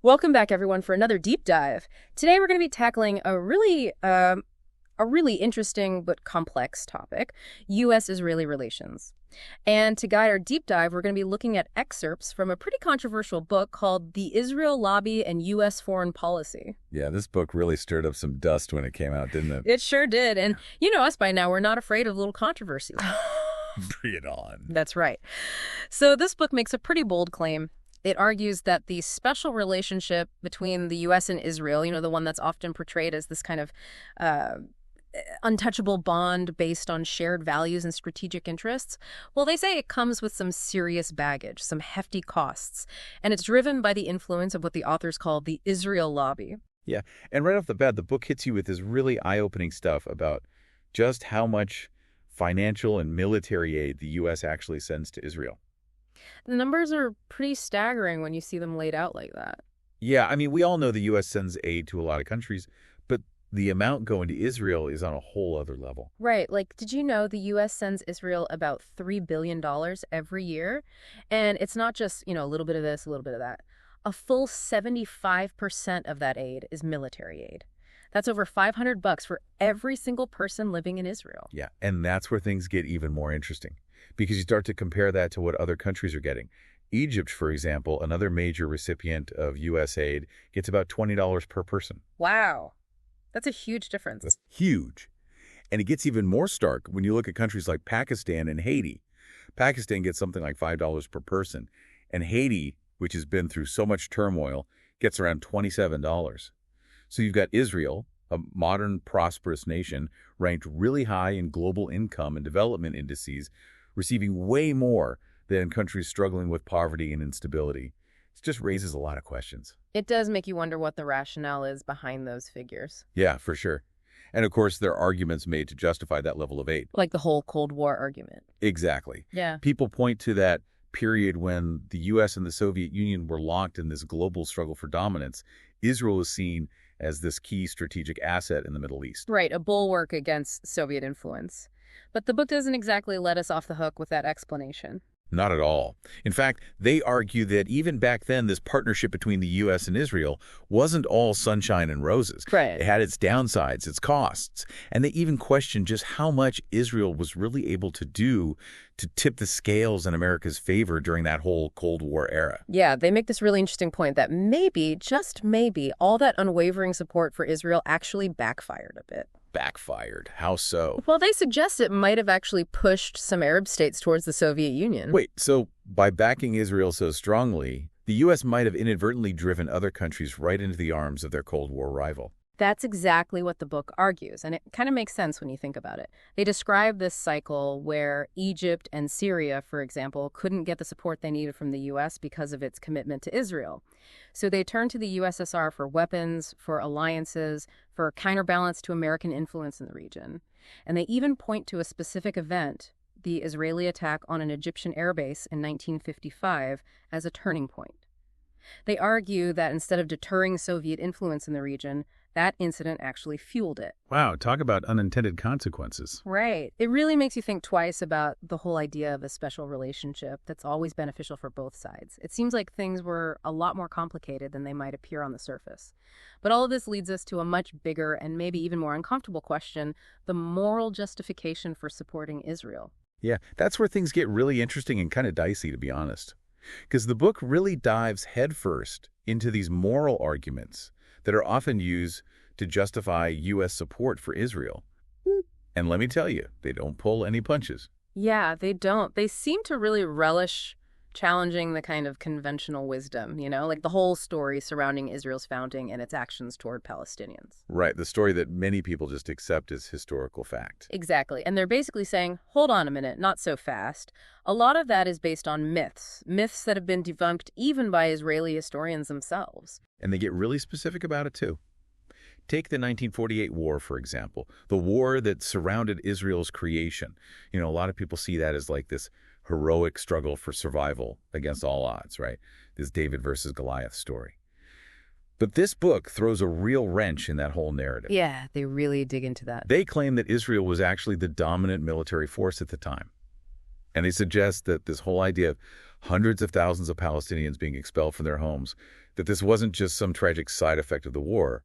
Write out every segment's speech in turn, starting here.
Welcome back, everyone, for another deep dive. Today, we're going to be tackling a really interesting but complex topic, U.S.-Israeli relations. And to guide our deep dive, we're going to be looking at excerpts from a pretty controversial book called The Israel Lobby and U.S. Foreign Policy. Yeah, this book really stirred up some dust when it came out, didn't it? It sure did. And you know us by now, we're not afraid of a little controversy. Bring it on. That's right. So this book makes a pretty bold claim. It argues that the special relationship between the U.S. and Israel, the one that's often portrayed as this kind of untouchable bond based on shared values and strategic interests, well, they say it comes with some serious baggage, some hefty costs, and it's driven by the influence of what the authors call the Israel Lobby. Yeah, and right off the bat, the book hits you with this really eye-opening stuff about just how much financial and military aid the U.S. actually sends to Israel. The numbers are pretty staggering when you see them laid out like that. Yeah, I mean, we all know the U.S. sends aid to a lot of countries, but the amount going to Israel is on a whole other level. Right. Like, did you know the U.S. sends Israel about $3 billion every year? And it's not just, a little bit of this, a little bit of that. A full 75% of that aid is military aid. That's over $500 for every single person living in Israel. Yeah, and that's where things get even more interesting, because you start to compare that to what other countries are getting. Egypt, for example, another major recipient of U.S. aid, gets about $20 per person. Wow. That's a huge difference. That's huge. And it gets even more stark when you look at countries like Pakistan and Haiti. Pakistan gets something like $5 per person, and Haiti, which has been through so much turmoil, gets around $27. So you've got Israel, a modern, prosperous nation, ranked really high in global income and development indices, receiving way more than countries struggling with poverty and instability. It just raises a lot of questions. It does make you wonder what the rationale is behind those figures. Yeah, for sure. And of course, there are arguments made to justify that level of aid. Like the whole Cold War argument. Exactly. Yeah. People point to that period when the U.S. and the Soviet Union were locked in this global struggle for dominance. Israel is seen as this key strategic asset in the Middle East. Right, a bulwark against Soviet influence. But the book doesn't exactly let us off the hook with that explanation. Not at all. In fact, they argue that even back then, this partnership between the U.S. and Israel wasn't all sunshine and roses. Right. It had its downsides, its costs. And they even question just how much Israel was really able to do to tip the scales in America's favor during that whole Cold War era. Yeah, they make this really interesting point that maybe, just maybe, all that unwavering support for Israel actually backfired a bit. Backfired. How so? Well, they suggest it might have actually pushed some Arab states towards the Soviet Union. Wait, so by backing Israel so strongly, the U.S. might have inadvertently driven other countries right into the arms of their Cold War rival. That's exactly what the book argues, and it kind of makes sense when you think about it. They describe this cycle where Egypt and Syria, for example, couldn't get the support they needed from the U.S. because of its commitment to Israel. So they turned to the USSR for weapons, for alliances, for counterbalance to American influence in the region. And they even point to a specific event, the Israeli attack on an Egyptian airbase in 1955, as a turning point. They argue that instead of deterring Soviet influence in the region, that incident actually fueled it. Wow, talk about unintended consequences. Right. It really makes you think twice about the whole idea of a special relationship that's always beneficial for both sides. It seems like things were a lot more complicated than they might appear on the surface. But all of this leads us to a much bigger and maybe even more uncomfortable question, the moral justification for supporting Israel. Yeah, that's where things get really interesting and kind of dicey, to be honest. Because the book really dives headfirst into these moral arguments that are often used to justify U.S. support for Israel. And let me tell you, they don't pull any punches. Yeah, they don't. They seem to really relish challenging the kind of conventional wisdom, like the whole story surrounding Israel's founding and its actions toward Palestinians. Right, the story that many people just accept as historical fact. Exactly. And they're basically saying, hold on a minute, not so fast. A lot of that is based on myths that have been debunked even by Israeli historians themselves. And they get really specific about it, too. Take the 1948 war, for example, the war that surrounded Israel's creation. A lot of people see that as like this heroic struggle for survival against all odds, right? This David versus Goliath story. But this book throws a real wrench in that whole narrative. Yeah, they really dig into that. They claim that Israel was actually the dominant military force at the time. And they suggest that this whole idea of hundreds of thousands of Palestinians being expelled from their homes, that this wasn't just some tragic side effect of the war,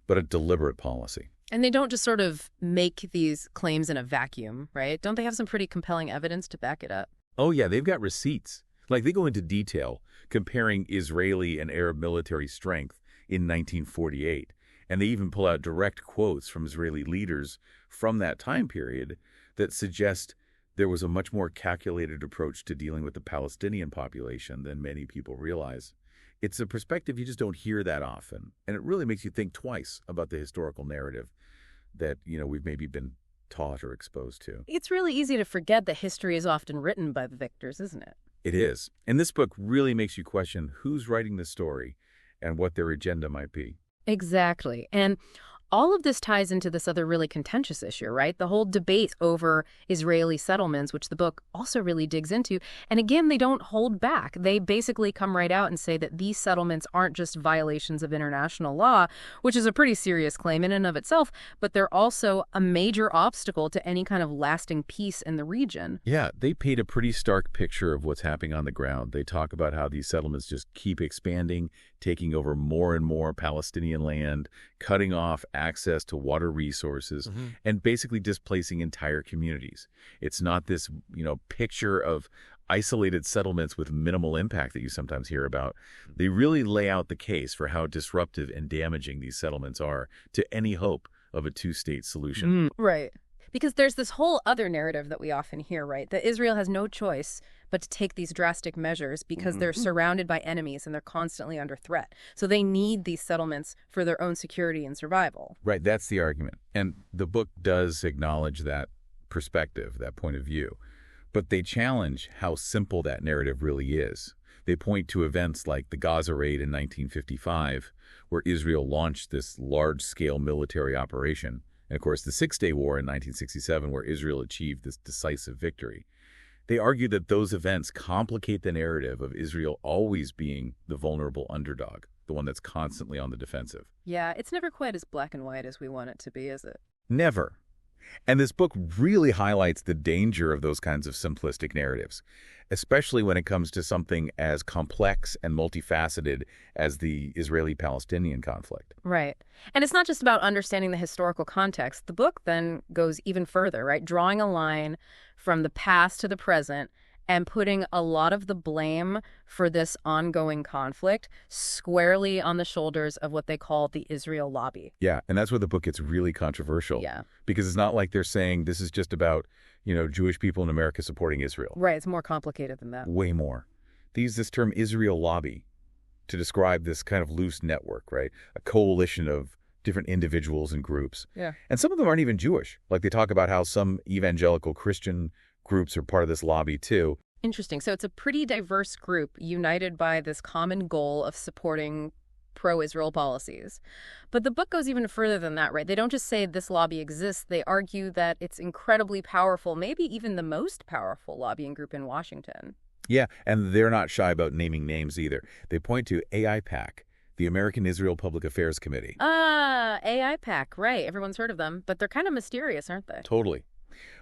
but a deliberate policy. And they don't just sort of make these claims in a vacuum, right? Don't they have some pretty compelling evidence to back it up? Oh, yeah, they've got receipts. Like, they go into detail comparing Israeli and Arab military strength in 1948. And they even pull out direct quotes from Israeli leaders from that time period that suggest there was a much more calculated approach to dealing with the Palestinian population than many people realize. It's a perspective you just don't hear that often. And it really makes you think twice about the historical narrative that, we've maybe been taught or exposed to. It's really easy to forget that history is often written by the victors, isn't it? It is. And this book really makes you question who's writing the story and what their agenda might be. Exactly. And all of this ties into this other really contentious issue, right? The whole debate over Israeli settlements, which the book also really digs into. And again, they don't hold back. They basically come right out and say that these settlements aren't just violations of international law, which is a pretty serious claim in and of itself, but they're also a major obstacle to any kind of lasting peace in the region. Yeah, they paint a pretty stark picture of what's happening on the ground. They talk about how these settlements just keep expanding, taking over more and more Palestinian land, cutting off access to water resources, and basically displacing entire communities. It's not this, picture of isolated settlements with minimal impact that you sometimes hear about. They really lay out the case for how disruptive and damaging these settlements are to any hope of a two-state solution. Right. Because there's this whole other narrative that we often hear, right? That Israel has no choice but to take these drastic measures because they're surrounded by enemies and they're constantly under threat. So they need these settlements for their own security and survival. Right, that's the argument. And the book does acknowledge that perspective, that point of view. But they challenge how simple that narrative really is. They point to events like the Gaza raid in 1955, where Israel launched this large-scale military operation. And, of course, the Six-Day War in 1967, where Israel achieved this decisive victory. They argue that those events complicate the narrative of Israel always being the vulnerable underdog, the one that's constantly on the defensive. Yeah, it's never quite as black and white as we want it to be, is it? Never. And this book really highlights the danger of those kinds of simplistic narratives, especially when it comes to something as complex and multifaceted as the Israeli-Palestinian conflict. Right. And it's not just about understanding the historical context. The book then goes even further, right? Drawing a line from the past to the present and putting a lot of the blame for this ongoing conflict squarely on the shoulders of what they call the Israel Lobby. Yeah, and that's where the book gets really controversial. Yeah. Because it's not like they're saying this is just about, Jewish people in America supporting Israel. Right, it's more complicated than that. Way more. They use this term Israel Lobby to describe this kind of loose network, right? A coalition of different individuals and groups. Yeah. And some of them aren't even Jewish. Like they talk about how some evangelical Christian groups are part of this lobby too. Interesting. So it's a pretty diverse group united by this common goal of supporting pro-Israel policies. But the book goes even further than that, right? They don't just say this lobby exists. They argue that it's incredibly powerful, maybe even the most powerful lobbying group in Washington. Yeah, and they're not shy about naming names either. They point to AIPAC, the American Israel Public Affairs Committee. AIPAC, right. Everyone's heard of them, but they're kind of mysterious, aren't they? Totally.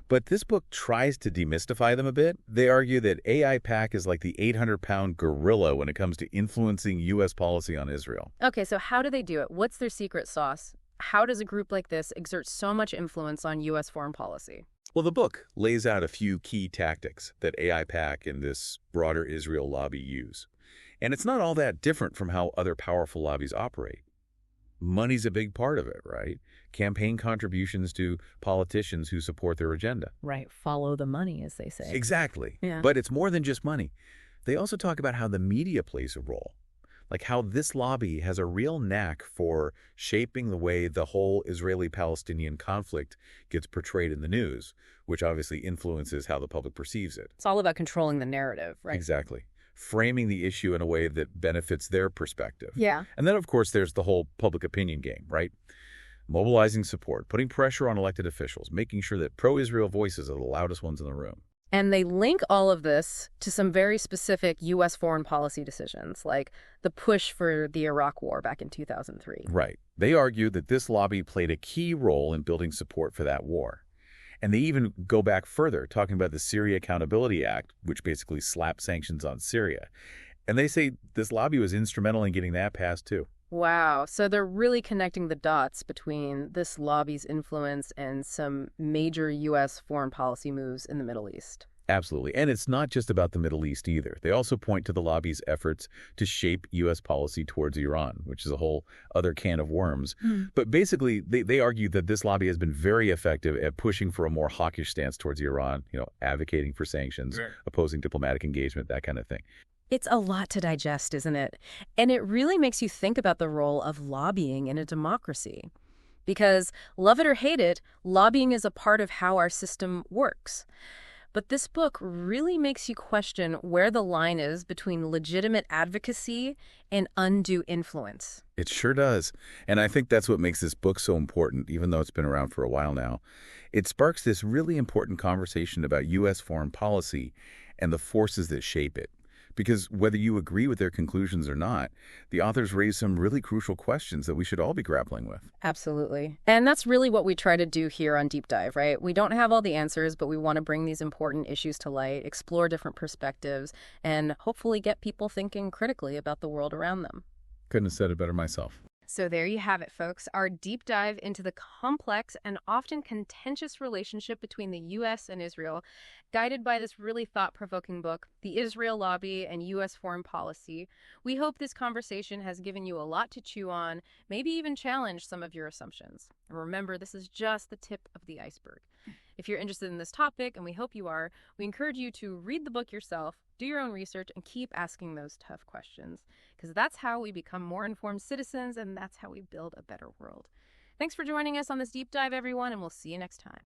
But this book tries to demystify them a bit. They argue that AIPAC is like the 800-pound gorilla when it comes to influencing U.S. policy on Israel. Okay, so how do they do it? What's their secret sauce? How does a group like this exert so much influence on U.S. foreign policy? Well, the book lays out a few key tactics that AIPAC and this broader Israel lobby use. And it's not all that different from how other powerful lobbies operate. Money's a big part of it, right? Campaign contributions to politicians who support their agenda. Right. Follow the money, as they say. Exactly. Yeah. But it's more than just money. They also talk about how the media plays a role, like how this lobby has a real knack for shaping the way the whole Israeli-Palestinian conflict gets portrayed in the news, which obviously influences how the public perceives it. It's all about controlling the narrative, right? Exactly. Framing the issue in a way that benefits their perspective. Yeah. And then, of course, there's the whole public opinion game, right? Mobilizing support, putting pressure on elected officials, making sure that pro-Israel voices are the loudest ones in the room. And they link all of this to some very specific U.S. foreign policy decisions, like the push for the Iraq War back in 2003. Right. They argue that this lobby played a key role in building support for that war. And they even go back further, talking about the Syria Accountability Act, which basically slapped sanctions on Syria. And they say this lobby was instrumental in getting that passed, too. Wow. So they're really connecting the dots between this lobby's influence and some major U.S. foreign policy moves in the Middle East. Absolutely. And it's not just about the Middle East either. They also point to the lobby's efforts to shape U.S. policy towards Iran, which is a whole other can of worms. But basically, they argue that this lobby has been very effective at pushing for a more hawkish stance towards Iran, advocating for sanctions, opposing diplomatic engagement, that kind of thing. It's a lot to digest, isn't it? And it really makes you think about the role of lobbying in a democracy. Because, love it or hate it, lobbying is a part of how our system works. But this book really makes you question where the line is between legitimate advocacy and undue influence. It sure does. And I think that's what makes this book so important, even though it's been around for a while now. It sparks this really important conversation about U.S. foreign policy and the forces that shape it. Because whether you agree with their conclusions or not, the authors raise some really crucial questions that we should all be grappling with. Absolutely. And that's really what we try to do here on Deep Dive, right? We don't have all the answers, but we want to bring these important issues to light, explore different perspectives, and hopefully get people thinking critically about the world around them. Couldn't have said it better myself. So there you have it, folks, our deep dive into the complex and often contentious relationship between the U.S. and Israel, guided by this really thought-provoking book, The Israel Lobby and U.S. Foreign Policy. We hope this conversation has given you a lot to chew on, maybe even challenged some of your assumptions. And remember, this is just the tip of the iceberg. If you're interested in this topic, and we hope you are, we encourage you to read the book yourself, do your own research, and keep asking those tough questions, because that's how we become more informed citizens, and that's how we build a better world. Thanks for joining us on this deep dive, everyone, and we'll see you next time.